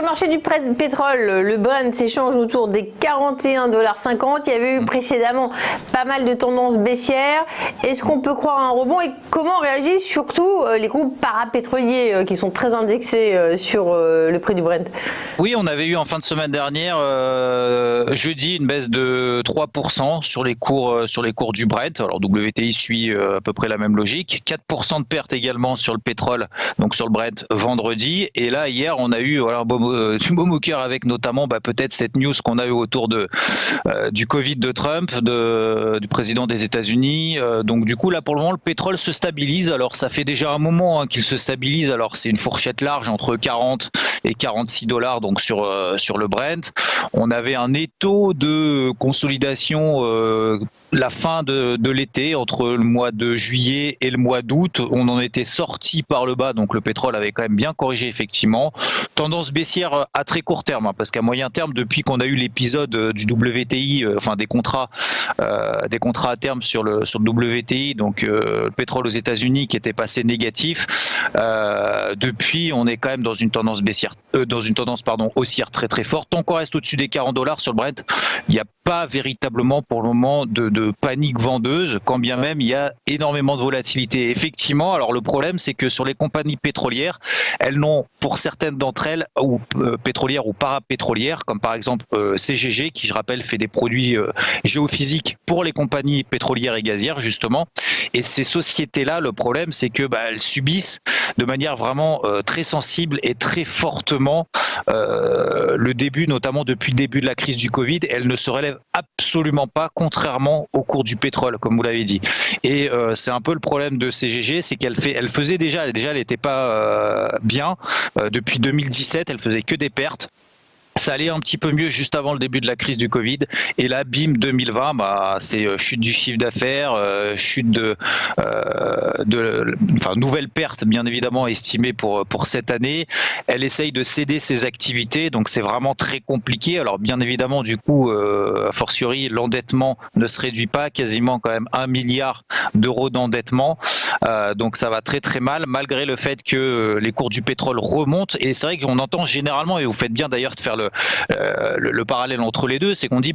sur le marché du pétrole, le Brent s'échange autour des 41,50 $. Il y avait eu précédemment pas mal de tendances baissières. Est-ce qu'on peut croire à un rebond et comment réagissent surtout les groupes parapétroliers qui sont très indexés sur le prix du Brent? Oui, on avait eu en fin de semaine dernière, jeudi, une baisse de 3% sur les cours du Brent. Alors WTI suit à peu près la même logique. 4% de perte également sur le pétrole, donc sur le Brent vendredi. Et là, hier, on a eu un beau cœur avec notamment peut-être cette news qu'on a eu autour du Covid de Trump, du président des États-Unis. Donc du coup, là, pour le moment, le pétrole se stabilise. Alors, ça fait déjà un moment qu'il se stabilise. Alors, c'est une fourchette large entre 40 et 46 $, donc sur le Brent. On avait un étau de consolidation la fin de l'été, entre le mois de juillet et le mois d'août. On en était sorti par le bas, donc le pétrole avait quand même bien corrigé effectivement. Tendance baissière à très court terme, parce qu'à moyen terme, depuis qu'on a eu l'épisode du WTI, des contrats à terme sur le WTI, donc le pétrole aux États-Unis qui était passé négatif, depuis on est quand même dans une tendance baissière, haussière très très forte. Tant qu'on reste au-dessus des 40 $ sur le Brent, il n'y a pas véritablement pour le moment de panique vendeuse, quand bien même il y a énormément de volatilité. Effectivement, alors le problème c'est que sur les compagnies pétrolières, elles n'ont, pour certaines d'entre elles, ou pétrolières ou parapétrolières, comme par exemple CGG, qui je rappelle fait des produits géophysiques pour les compagnies pétrolières et gazières justement. Et ces sociétés-là, le problème c'est que elles subissent de manière vraiment très sensible et très fortement le début, notamment depuis le début de la crise du Covid. Elle ne se relève absolument pas, contrairement au cours du pétrole, comme vous l'avez dit. Et c'est un peu le problème de CGG, c'est elle n'était pas bien. Depuis 2017, elle faisait que des pertes. Ça allait un petit peu mieux juste avant le début de la crise du Covid. Et là, bim, 2020, c'est chute du chiffre d'affaires, chute nouvelle perte, bien évidemment, estimée pour cette année. Elle essaye de céder ses activités, donc c'est vraiment très compliqué. Alors, bien évidemment, du coup, a fortiori, l'endettement ne se réduit pas, quasiment quand même 1 milliard d'euros d'endettement. Donc, ça va très, très mal, malgré le fait que les cours du pétrole remontent. Et c'est vrai qu'on entend généralement, et vous faites bien d'ailleurs de faire le parallèle entre les deux, c'est qu'on dit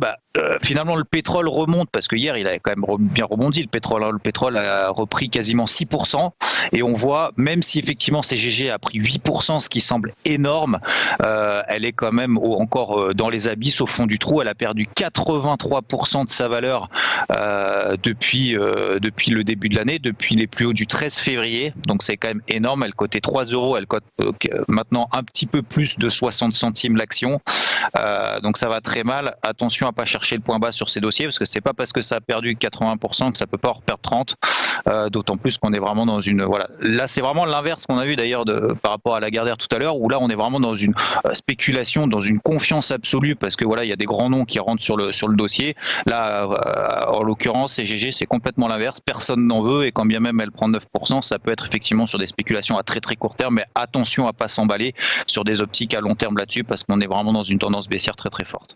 finalement le pétrole remonte, parce que hier il a quand même bien rebondi le pétrole, le pétrole a repris quasiment 6%, et on voit, même si effectivement CGG a pris 8%, ce qui semble énorme, elle est quand même encore dans les abysses, au fond du trou. Elle a perdu 83% de sa valeur depuis le début de l'année, depuis les plus hauts du 13 février, donc c'est quand même énorme. Elle cotait 3 €, elle cote maintenant un petit peu plus de 60 centimes l'action. Donc ça va très mal. Attention à pas chercher le point bas sur ces dossiers, parce que c'est pas parce que ça a perdu 80% que ça peut pas en reperdre 30. D'autant plus qu'on est vraiment dans une Là c'est vraiment l'inverse qu'on a vu d'ailleurs par rapport à Lagardère tout à l'heure, où là on est vraiment dans une spéculation, dans une confiance absolue, parce que il y a des grands noms qui rentrent sur le dossier. Là en l'occurrence CGG, c'est complètement l'inverse. Personne n'en veut, et quand bien même elle prend 9%, ça peut être effectivement sur des spéculations à très très court terme, mais attention à pas s'emballer sur des optiques à long terme là-dessus, parce qu'on est vraiment dans une tendance baissière très très forte.